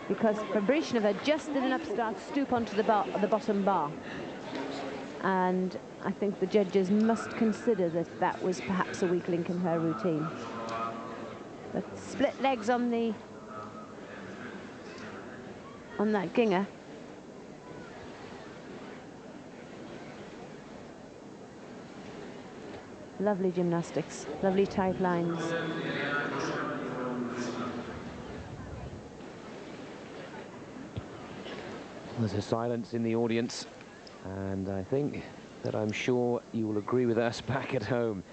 because Fabrichnova just did an upstart stoop onto the bottom bar. And I think the judges must consider that that was perhaps a weak link in her routine. But split legs on that Ginger. Lovely gymnastics, lovely tight lines. There's a silence in the audience, and I think that I'm sure you will agree with us back at home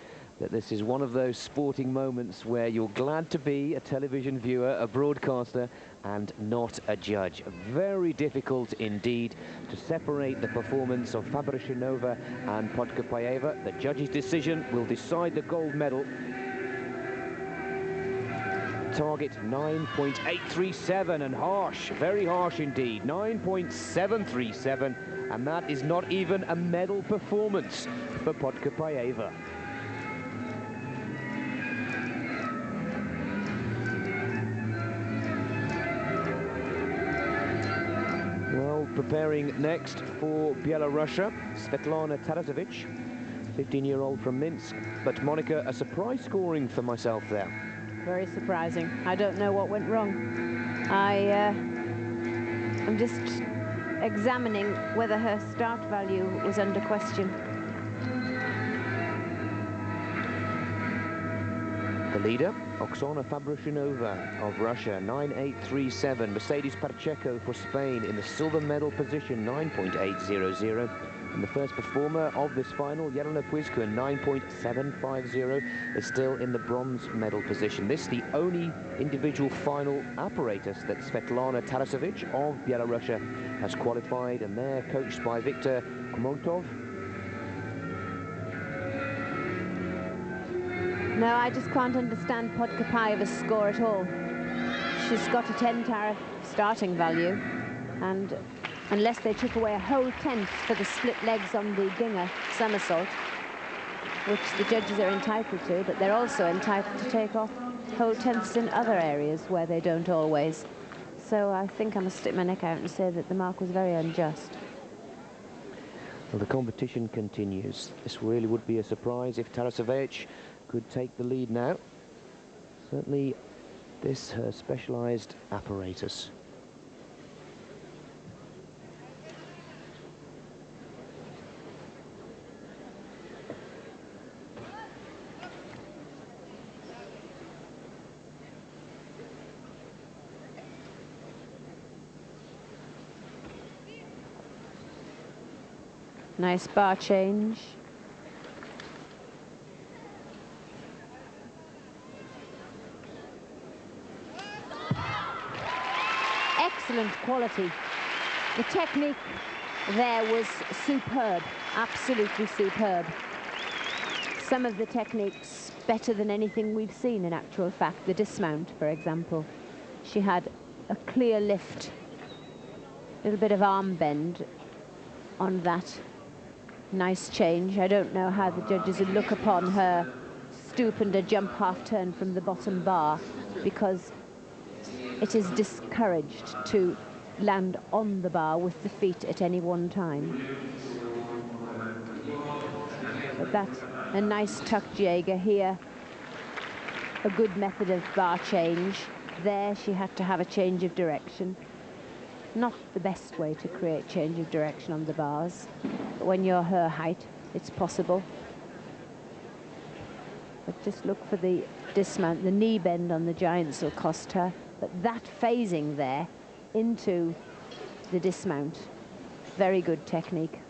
that this is one of those sporting moments where you're glad to be a television viewer, a broadcaster, and not a judge. Very difficult indeed to separate the performance of Fabrichnova and Pacheco. The judge's decision will decide the gold medal. Target 9.837, and harsh, very harsh indeed, 9.737, and that is not even a medal performance for Pacheco. Well, preparing next for Belarus, Svetlana Tarasovic, 15-year-old from Minsk. But Monica, a surprise scoring for myself there. Very surprising. I don't know what went wrong. I'm just examining whether her start value was under question. The leader, Oksana Fabrichnova of Russia, 9.837. Mercedes Pacheco for Spain in the silver medal position, 9.800. And the first performer of this final, Jelena Puizkua, 9.750, is still in the bronze medal position. This is the only individual final apparatus that Svetlana Tarasovic of Belarus has qualified, and they're coached by Viktor Khomotov. No, I just can't understand Pacheco's score at all. She's got a 10 tariff starting value, and unless they took away a whole tenth for the split legs on the Ginger somersault, which the judges are entitled to, but they're also entitled to take off whole tenths in other areas where they don't always. So I think I must stick my neck out and say that the mark was very unjust. Well, the competition continues. This really would be a surprise if Tarasovic could take the lead now. Certainly this her specialized apparatus. Nice bar change. Excellent quality. The technique there was superb, absolutely superb. Some of the techniques better than anything we've seen in actual fact. The dismount, for example. She had a clear lift, a little bit of arm bend on that. Nice change. I don't know how the judges would look upon her stoop and a jump half turn from the bottom bar, because it is discouraged to land on the bar with the feet at any one time. But that's a nice tuck Jaeger here. A good method of bar change. There she had to have a change of direction. Not the best way to create change of direction on the bars, but when you're her height, it's possible. But just look for the dismount. The knee bend on the giants will cost her, but that phasing there into the dismount, very good technique.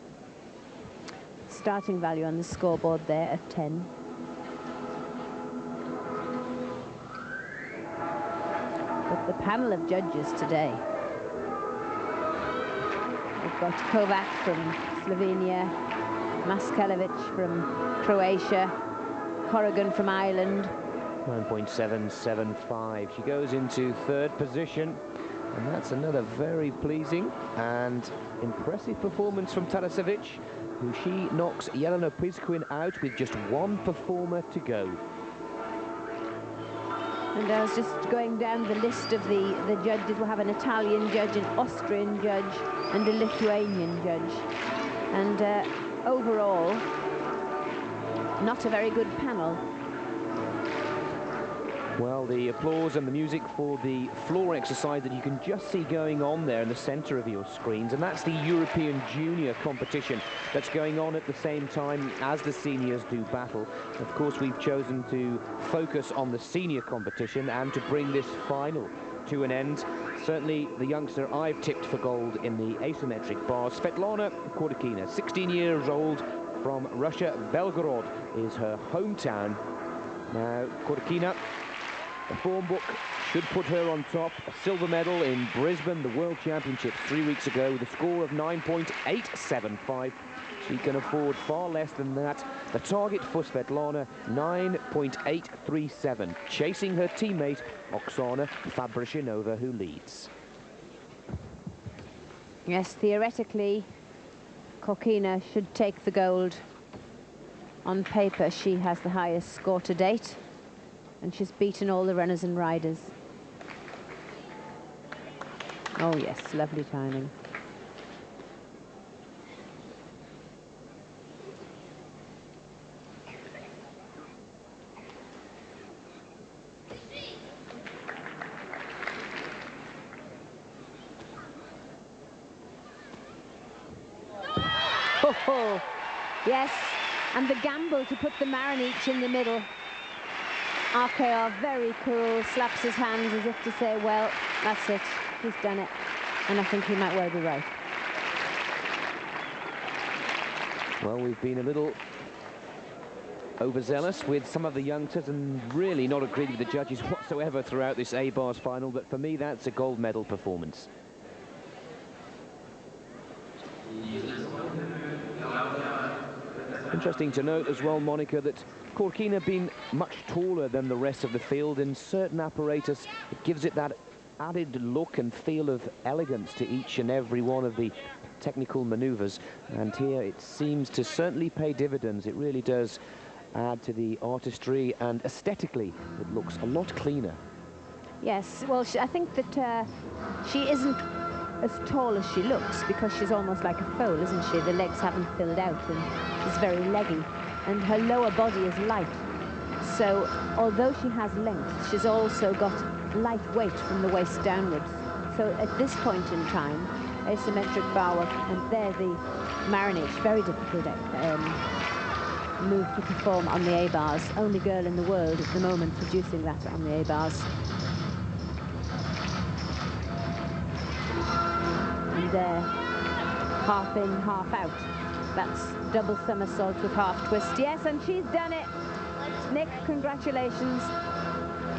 Starting value on the scoreboard there at 10. But the panel of judges today, we've got Kovac from Slovenia, Maskalevic from Croatia, Corrigan from Ireland. 9.775. She goes into third position, and that's another very pleasing and impressive performance from Tarasovic, who she knocks Jelena Puizkua out with just one performer to go. And I was just going down the list of the judges. We'll have an Italian judge, an Austrian judge, and a Lithuanian judge. And overall, not a very good panel. Well, the applause and the music for the floor exercise that you can just see going on there in the center of your screens, and that's the European Junior competition that's going on at the same time as the seniors do battle. Of course, we've chosen to focus on the senior competition and to bring this final to an end. Certainly the youngster I've tipped for gold in the asymmetric bar, Svetlana Khorkina, 16 years old, from Russia. Belgorod is her hometown. Now, Khorkina, the form book should put her on top. A silver medal in Brisbane, the World Championships 3 weeks ago, with a score of 9.875. She can afford far less than that. The target for Svetlana, 9.837, chasing her teammate Oksana Fabrichnova, who leads. Yes, theoretically, Khorkina should take the gold. On paper, she has the highest score to date, and she's beaten all the runners and riders. Oh yes, lovely timing. Oh, yes, and the gamble to put the Marinich in the middle. RKR, very cool, slaps his hands as if to say, well, that's it, he's done it. And I think he might well be right. Well, we've been a little overzealous with some of the youngsters and really not agreed with the judges whatsoever throughout this A-bars final, but for me, that's a gold medal performance. Interesting to note as well, Monica, that Khorkina been much taller than the rest of the field. In certain apparatus, it gives it that added look and feel of elegance to each and every one of the technical maneuvers. And here it seems to certainly pay dividends. It really does add to the artistry, and aesthetically, it looks a lot cleaner. Yes, well, I think that she isn't as tall as she looks, because she's almost like a foal, isn't she? The legs haven't filled out and she's very leggy, and her lower body is light. So although she has length, she's also got light weight from the waist downwards. So at this point in time, asymmetric bar work, and there the Marinich, very difficult move to perform on the A-bars. Only girl in the world at the moment producing that on the A-bars. And there, half in, half out. That's double somersault with half twist. Yes, and she's done it. Nick, congratulations.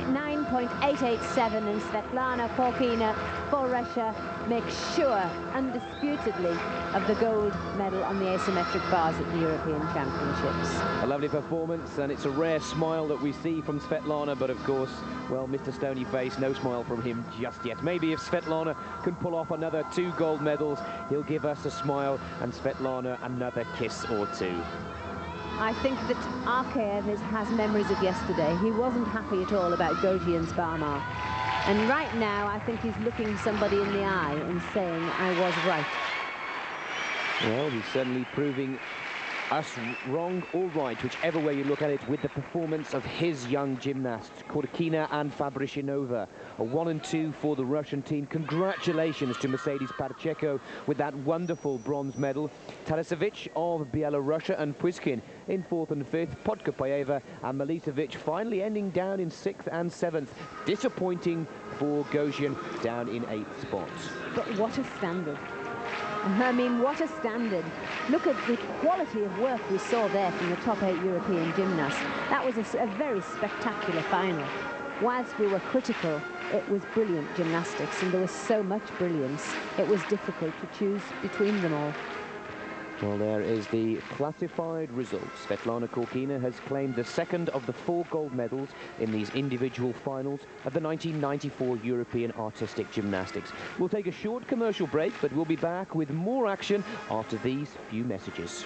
9.887, and Svetlana Khorkina for Russia makes sure, undisputedly, of the gold medal on the asymmetric bars at the European Championships. A lovely performance, and it's a rare smile that we see from Svetlana, but of course, well, Mr. Stony Face, no smile from him just yet. Maybe if Svetlana can pull off another 2 gold medals, he'll give us a smile and Svetlana another kiss or 2. I think that Arkaev has memories of yesterday. He wasn't happy at all about Gojin's Barmar. And right now, I think he's looking somebody in the eye and saying, I was right. Well, he's certainly proving us wrong or right, whichever way you look at it, with the performance of his young gymnasts, Khorkina and Fabrichnova. A 1 and 2 for the Russian team. Congratulations to Mercedes Pacheco with that wonderful bronze medal. Tarasevich of Belarus and Pushkin in 4th and 5th. Podkopayeva and Milicevic finally ending down in 6th and 7th. Disappointing for Gojin down in 8th spot. But what a standard. I mean, what a standard. Look at the quality of work we saw there from the top 8 European gymnasts. That was a very spectacular final. Whilst we were critical, it was brilliant gymnastics, and there was so much brilliance, it was difficult to choose between them all. Well, there is the classified results. Svetlana Khorkina has claimed the 2nd of the 4 gold medals in these individual finals of the 1994 European Artistic Gymnastics. We'll take a short commercial break, but we'll be back with more action after these few messages.